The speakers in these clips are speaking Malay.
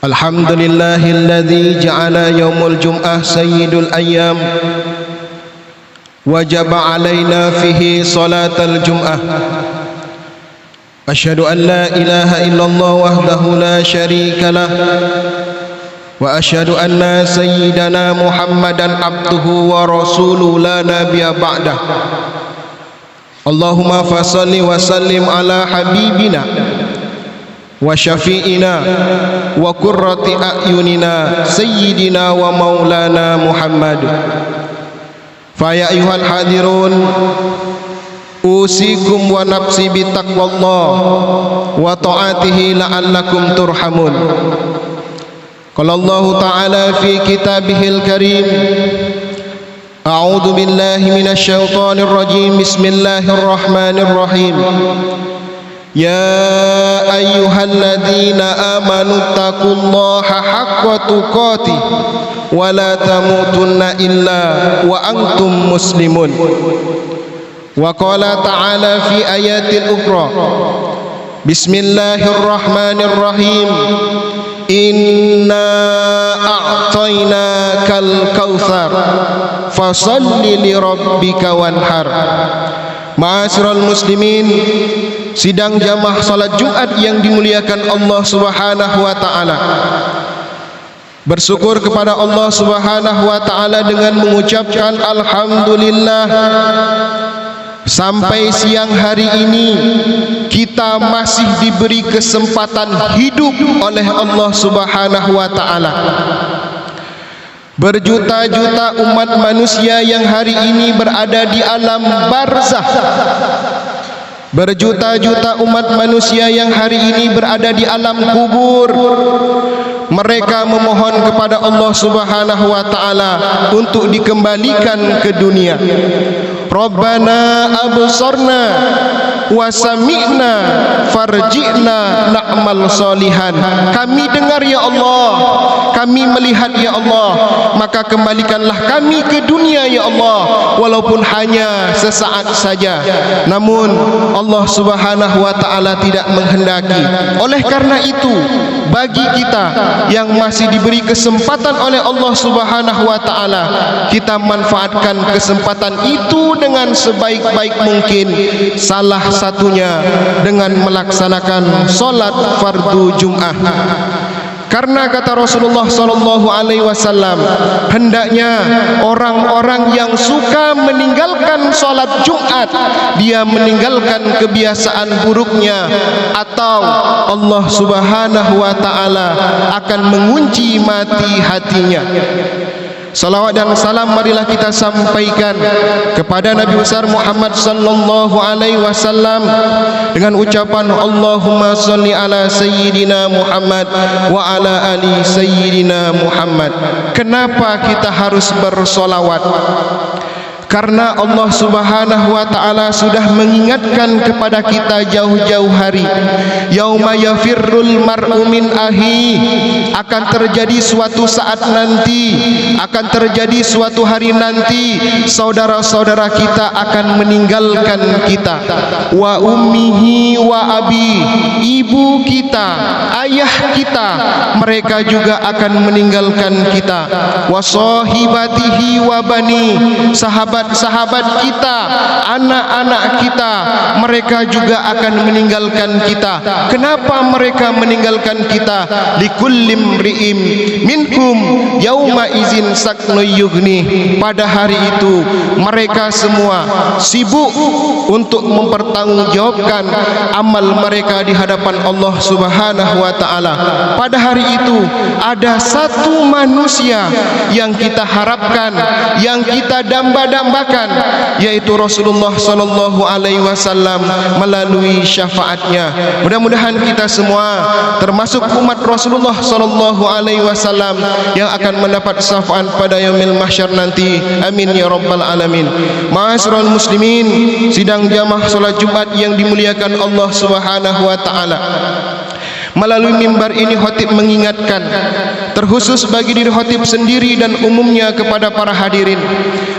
Alhamdulillahilladzi ja'ala yaumul jum'ah sayyidul ayyam wajaba alaina fihi salatal jum'ah. Asyhadu an la ilaha illallah wahdahu la syarika lah wa asyhadu anna sayyidana Muhammadan abduhu wa rasuluhu la nabiyya ba'dah. Allahumma fasalli wa sallim ala habibina wa syafi'ina wa qurrati a'yunina sayyidina wa maulana Muhammad. Fa ya ayyuhal hadirun usikum wa nafsi bi taqwallah wa ta'atihi la'allakum turhamun. Qala Allah ta'ala fi kitabihil karim, a'udzu billahi minasy syaithanir rajim, bismillahir rahmanir rahim. Ya ayyuhalladzina amanu taqullaha haqqa tuqatih wa la tamutunna illa wa antum muslimun. Wa qala ta'ala fi ayatil ukhra, bismillahirrahmanirrahim, inna a'tainakal kautsar fasalli li rabbika wanhar. Ma'asyiral muslimin, sidang jamaah salat Jumat yang dimuliakan Allah Subhanahu wa taala. Bersyukur kepada Allah Subhanahu wa taala dengan mengucapkan alhamdulillah. Sampai siang hari ini kita masih diberi kesempatan hidup oleh Allah Subhanahu wa taala. Berjuta-juta umat manusia yang hari ini berada di alam barzakh. Berjuta-juta umat manusia yang hari ini berada di alam kubur. Mereka memohon kepada Allah Subhanahu wa taala untuk dikembalikan ke dunia. Rabbana absarna wa sami'na farji'na na'mal solihan. Kami dengar ya Allah, kami melihat ya Allah, maka kembalikanlah kami ke dunia ya Allah, walaupun hanya sesaat saja. Namun Allah Subhanahu wa taala tidak menghendaki. Oleh karena itu, bagi kita yang masih diberi kesempatan oleh Allah Subhanahu wa taala, kita manfaatkan kesempatan itu dengan sebaik-baik mungkin. Salah satunya dengan melaksanakan salat fardu Jum'ah. Karena kata Rasulullah sallallahu alaihi wasallam, hendaknya orang-orang yang suka meninggalkan salat Jumat, dia meninggalkan kebiasaan buruknya, atau Allah Subhanahu wa taala akan mengunci mati hatinya. Salawat dan salam marilah kita sampaikan kepada Nabi besar Muhammad sallallahu alaihi wasallam dengan ucapan Allahumma shalli ala sayyidina Muhammad wa ala ali sayyidina Muhammad. Kenapa kita harus bersolawat? Karena Allah Subhanahu wa taala sudah mengingatkan kepada kita jauh-jauh hari. Yauma yafirrul mar'u min ahi, akan terjadi suatu saat nanti, akan terjadi suatu hari nanti, saudara-saudara kita akan meninggalkan kita. Wa ummihi wa abi, ibu kita, ayah kita, mereka juga akan meninggalkan kita. Wa sahibatihi wa bani, sahabat kita, anak-anak kita, mereka juga akan meninggalkan kita. Kenapa mereka meninggalkan kita? Likulli imri'in minkum yauma izin saknu yughni. Pada hari itu mereka semua sibuk untuk mempertanggungjawabkan amal mereka di hadapan Allah Subhanahu wa taala. Pada hari itu ada satu manusia yang kita harapkan, yang kita damba-dambakan, yaitu Rasulullah sallallahu alaihi wasallam melalui syafaatnya. Mudah-mudahan kita semua termasuk umat Rasulullah sallallahu alaihi wasallam yang akan mendapat syafaat pada yaumil mahsyar nanti. Amin ya rabbal alamin. Ma'asyiral muslimin, sidang jamaah salat Jumat yang dimuliakan Allah Subhanahu wa taala. Melalui mimbar ini khatib mengingatkan terkhusus bagi diri khatib sendiri dan umumnya kepada para hadirin.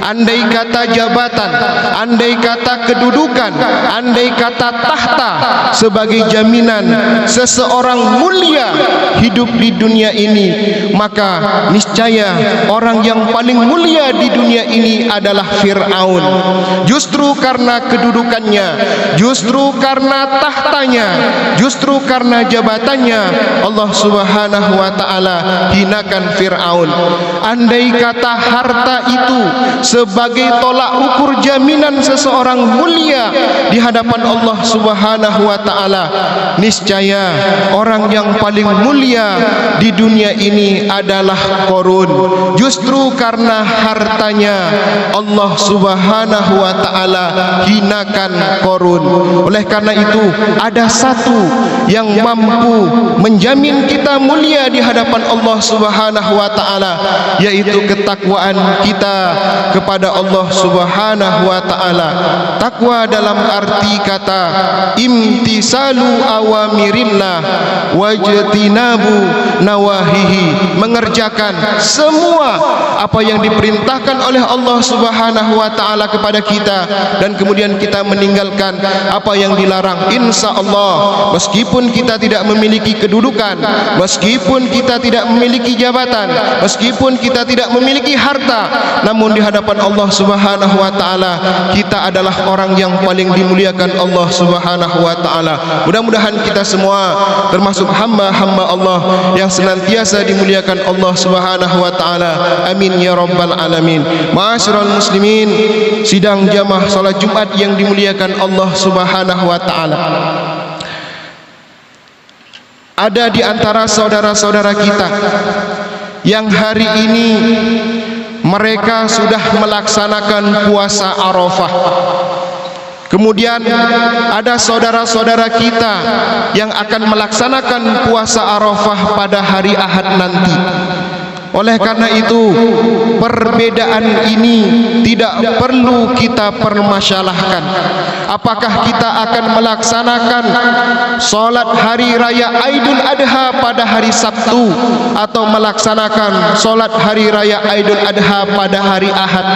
Andai kata jabatan, andai kata kedudukan, andai kata tahta sebagai jaminan seseorang mulia hidup di dunia ini, maka niscaya orang yang paling mulia di dunia ini adalah Fir'aun. Justru karena kedudukannya, justru karena tahtanya, justru karena jabatannya, Allah Subhanahu wa ta'ala hinakan Fir'aun. Andai kata harta itu sebagai tolak ukur jaminan seseorang mulia di hadapan Allah Subhanahu wa ta'ala, niscaya orang yang paling mulia di dunia ini adalah Qarun. Justru karena hartanya Allah Subhanahu wa ta'ala hinakan Qarun. Oleh karena itu, ada satu yang mampu menjamin kita mulia di hadapan Allah Subhanahu wa ta'ala, yaitu ketakwaan kita kepada Allah Subhanahu wa ta'ala. Takwa dalam arti kata imtisalu awamirillah wajtinabu nawahihi, mengerjakan semua apa yang diperintahkan oleh Allah Subhanahu wa ta'ala kepada kita, dan kemudian kita meninggalkan apa yang dilarang. Insya Allah, meskipun kita tidak memiliki kedudukan, meskipun kita tidak memiliki jabatan, meskipun kita tidak memiliki harta, namun di hadapan Allah Subhanahu wa ta'ala kita adalah orang yang paling dimuliakan Allah Subhanahu wa ta'ala. Mudah-mudahan kita semua termasuk hamba-hamba Allah yang senantiasa dimuliakan Allah Subhanahu wa ta'ala. Amin ya rabbal alamin. Ma'asyiral muslimin, sidang jamaah salat Jumat yang dimuliakan Allah Subhanahu wa ta'ala, ada di antara saudara-saudara kita yang hari ini mereka sudah melaksanakan puasa Arafah. Kemudian ada saudara-saudara kita yang akan melaksanakan puasa Arafah pada hari Ahad nanti. Oleh karena itu, perbedaan ini tidak perlu kita permasalahkan. Apakah kita akan melaksanakan solat hari raya Aidul Adha pada hari Sabtu, atau melaksanakan solat hari raya Aidul Adha pada hari Ahad?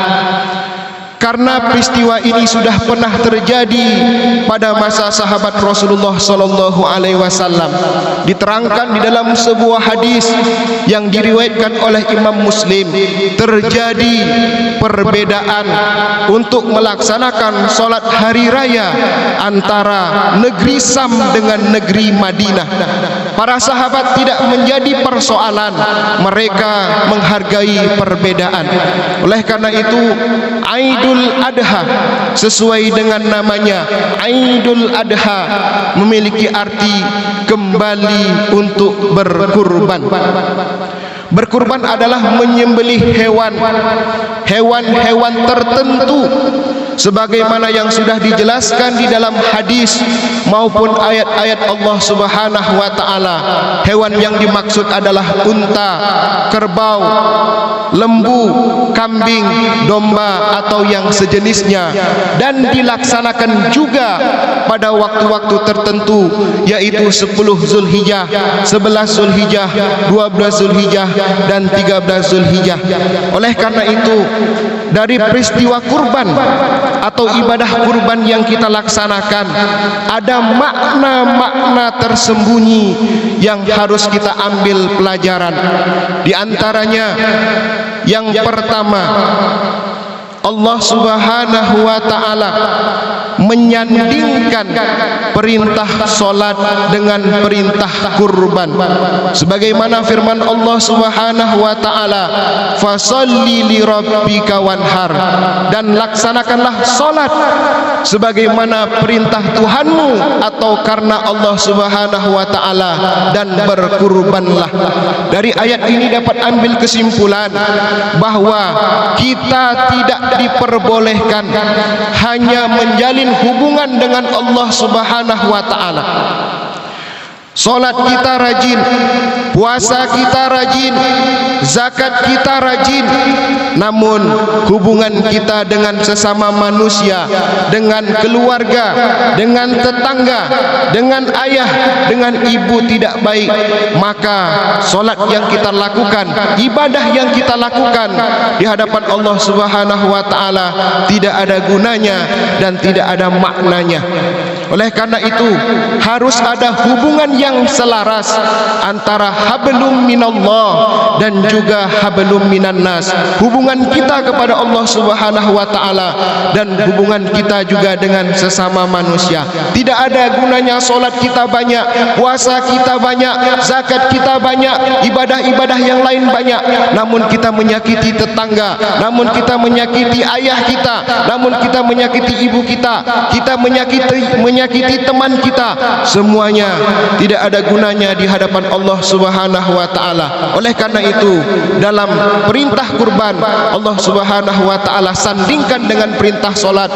Karena peristiwa ini sudah pernah terjadi pada masa sahabat Rasulullah sallallahu alaihi wasallam. Diterangkan di dalam sebuah hadis yang diriwayatkan oleh Imam Muslim, terjadi perbedaan untuk melaksanakan solat hari raya antara negeri Sam dengan negeri Madinah. Para sahabat tidak menjadi persoalan, mereka menghargai perbedaan. Oleh karena itu, Aidul Adha sesuai dengan namanya, Aidul Adha memiliki arti kembali untuk berkurban. Berkurban adalah menyembelih hewan-hewan tertentu, sebagaimana yang sudah dijelaskan di dalam hadis maupun ayat-ayat Allah Subhanahu wa ta'ala. Hewan yang dimaksud adalah unta, kerbau, lembu, kambing, domba atau yang sejenisnya, dan dilaksanakan juga pada waktu-waktu tertentu, yaitu 10 Zulhijjah, 11 Zulhijjah, 12 Zulhijjah dan 13 Zulhijjah. Oleh karena itu, dari peristiwa kurban atau ibadah kurban yang kita laksanakan, ada makna-makna tersembunyi yang harus kita ambil pelajaran. Di antaranya, yang pertama, Allah Subhanahu wa ta'ala menyandingkan perintah solat dengan perintah kurban, sebagaimana firman Allah Subhanahu wa ta'ala, fasalli li rabbika wanhar, dan laksanakanlah solat sebagaimana perintah Tuhanmu atau karena Allah Subhanahu wa ta'ala, dan berkurbanlah. Dari ayat ini dapat ambil kesimpulan bahwa kita tidak diperbolehkan hanya menjalin hubungan dengan Allah Subhanahu wa ta'ala, Solat kita rajin, puasa kita rajin, zakat kita rajin, namun hubungan kita dengan sesama manusia, dengan keluarga, dengan tetangga, dengan ayah, dengan ibu tidak baik, maka solat yang kita lakukan, ibadah yang kita lakukan di hadapan Allah Subhanahu wa taala tidak ada gunanya dan tidak ada maknanya. Oleh karena itu harus ada hubungan yang selaras antara hablum minallah dan juga hablum minan nas. Hubungan kita kepada Allah Subhanahu wa taala dan hubungan kita juga dengan sesama manusia. Tidak ada gunanya solat kita banyak, puasa kita banyak, zakat kita banyak, ibadah-ibadah yang lain banyak, namun kita menyakiti tetangga, namun kita menyakiti ayah kita, namun kita menyakiti ibu kita, kita menyakiti teman kita, semuanya tidak ada gunanya di hadapan Allah Subhanahu wa taala. Oleh karena itu dalam perintah kurban Allah Subhanahu wa taala sandingkan dengan perintah solat,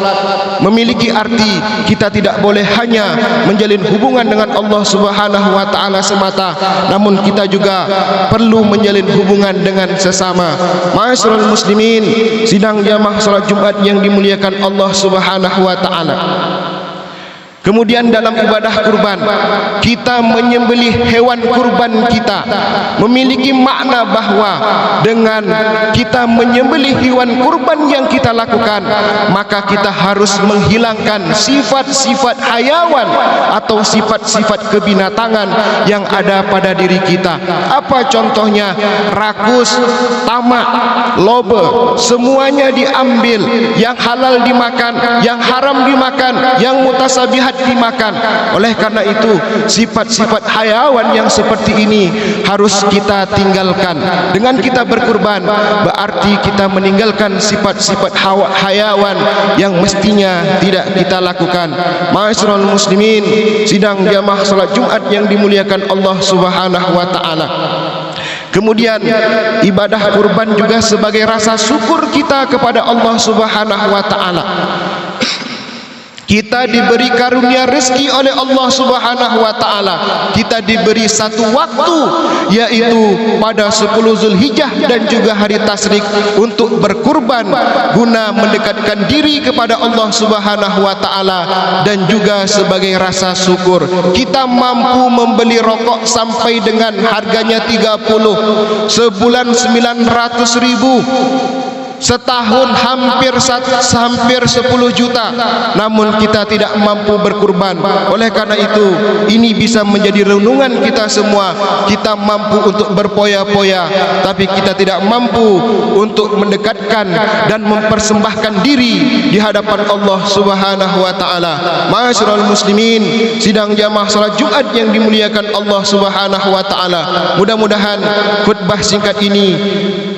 memiliki arti kita tidak boleh hanya menjalin hubungan dengan Allah Subhanahu wa taala semata, namun kita juga perlu menjalin hubungan dengan sesama. Ma'asyiral muslimin, sidang jamaah salat Jumat yang dimuliakan Allah Subhanahu wa taala. Kemudian dalam ibadah kurban, kita menyembelih hewan kurban kita memiliki makna bahwa dengan kita menyembelih hewan kurban yang kita lakukan, maka kita harus menghilangkan sifat-sifat hayawan atau sifat-sifat kebinatangan yang ada pada diri kita. Apa contohnya? Rakus, tamak, loba, semuanya diambil. Yang halal dimakan, yang haram dimakan, yang mutasabihat dimakan. Oleh karena itu sifat-sifat hayawan yang seperti ini harus kita tinggalkan. Dengan kita berkurban berarti kita meninggalkan sifat-sifat hayawan yang mestinya tidak kita lakukan. Ma'asyiral muslimin, sidang jamaah salat Jumat yang dimuliakan Allah Subhanahu wa taala. Kemudian ibadah kurban juga sebagai rasa syukur kita kepada Allah Subhanahu wa taala. Kita diberi karunia rezeki oleh Allah Subhanahu wa taala. Kita diberi satu waktu, yaitu pada 10 Zulhijjah dan juga hari Tasyrik untuk berkurban guna mendekatkan diri kepada Allah Subhanahu wa taala dan juga sebagai rasa syukur. Kita mampu membeli rokok sampai dengan harganya 30, sebulan 900.000, setahun hampir 10 juta, namun kita tidak mampu berkurban. Oleh karena itu ini bisa menjadi renungan kita semua. Kita mampu untuk berpoya-poya, tapi kita tidak mampu untuk mendekatkan dan mempersembahkan diri di hadapan Allah Subhanahu wa taala. Ma'asyiral muslimin, sidang jamaah salat Jumat yang dimuliakan Allah Subhanahu wa taala, mudah-mudahan khutbah singkat ini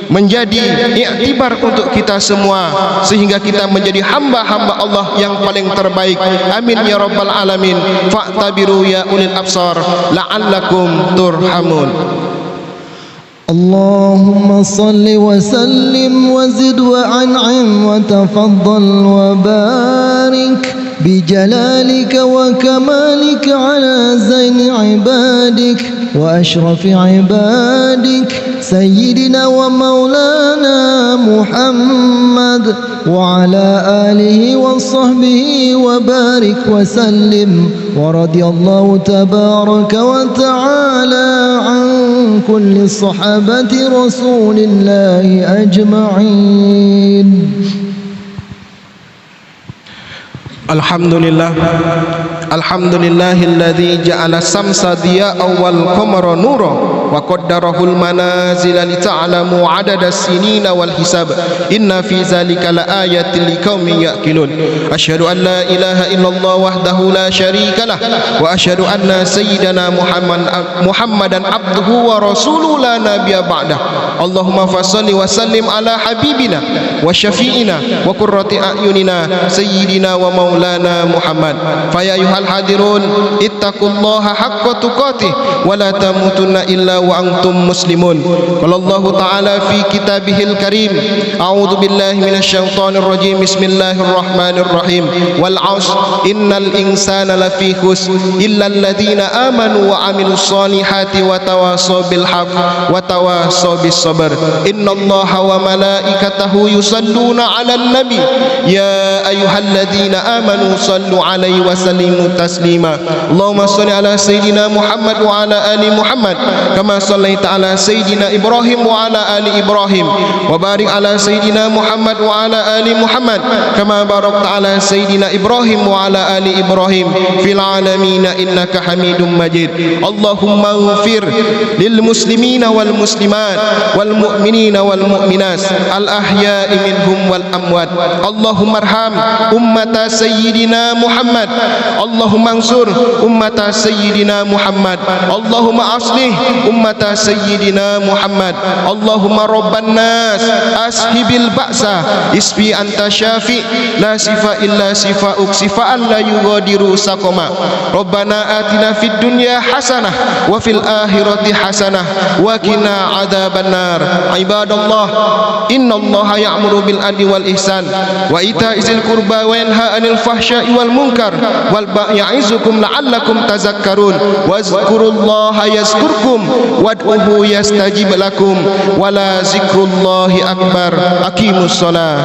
menjadi iktibar untuk kita semua sehingga kita menjadi hamba-hamba Allah yang paling terbaik. Amin ya rabbal alamin. Fa'tabiru ya ulil absar la'allakum turhamun. Allahumma salli wa sallim wa zid wa an'im wa tafaddal wa barik بجلالك وكمالك على زين عبادك وأشرف عبادك سيدنا ومولانا محمد وعلى آله وصحبه وبارك وسلم ورضي الله تبارك وتعالى عن كل صحابة رسول الله أجمعين. Alhamdulillah, alhamdulillahilladzi ja'ala samsa diya'an wal qamara nura wa qaddarahul manazila li ta'lamu 'adada sinina wal hisab. Inna fi zalika laayatin liqaumin ya'qilun. Asyhadu an la ilaha illallah wahdahu la syarikalah wa asyhadu anna sayyidana Muhammadan abduhu wa rasuluhu la nabiyya ba'dah. Allahumma fassalli wa sallim ala habibina wa syafi'ina wa qurrati a'yunina sayyidina wa مولانا محمد. فيا أيها الحاضرون اتقوا الله حق تقاته ولا تموتن إلا وأنتم مسلمون. قال الله تعالى في كتابه الكريم: أعوذ بالله من الشيطان الرجيم، بسم الله الرحمن الرحيم، والعصر إن الإنسان لفي خسر إلا الذين آمنوا وعملوا الصالحات وتواصوا بالحق وتواصوا بالصبر إن الله وملائكته يصلون على النبي يا أيها الذين آمنوا صلوا عليه وسلموا تسليما. اللهم صل على سيدنا محمد وعلى آل محمد كما صليت على سيدنا إبراهيم وعلى آل إبراهيم وبارك على سيدنا محمد وعلى آل محمد كما باركت على سيدنا إبراهيم وعلى آل إبراهيم في العالمين إنك حميد مجيد. اللهم اغفر للمسلمين والمسلمات والمؤمنين والمؤمنات الأحياء منهم والأموات. اللهم ارحم أمة سيدنا محمد، اللهم انصر أمة سيدنا محمد، اللهم أصلح أمة سيدنا محمد. اللهم رب الناس أسهب البأس اشفي أنت شافي لا شفاء إلا شفاءك شفاء لا يغادر سقما. ربنا آتنا في الدنيا حسنة وفي الآخرة حسنة وقنا عذاب النار. عباد الله إن الله يأمر بالعدل والإحسان وإيتاء ذي القربى وينهى عن الفحشاء والمنكر والبغي يعظكم لعلكم تذكرون. واذكروا الله يذكركم وادعوه يستجب لكم ولا ذكر الله أكبر. أقيموا الصلاة.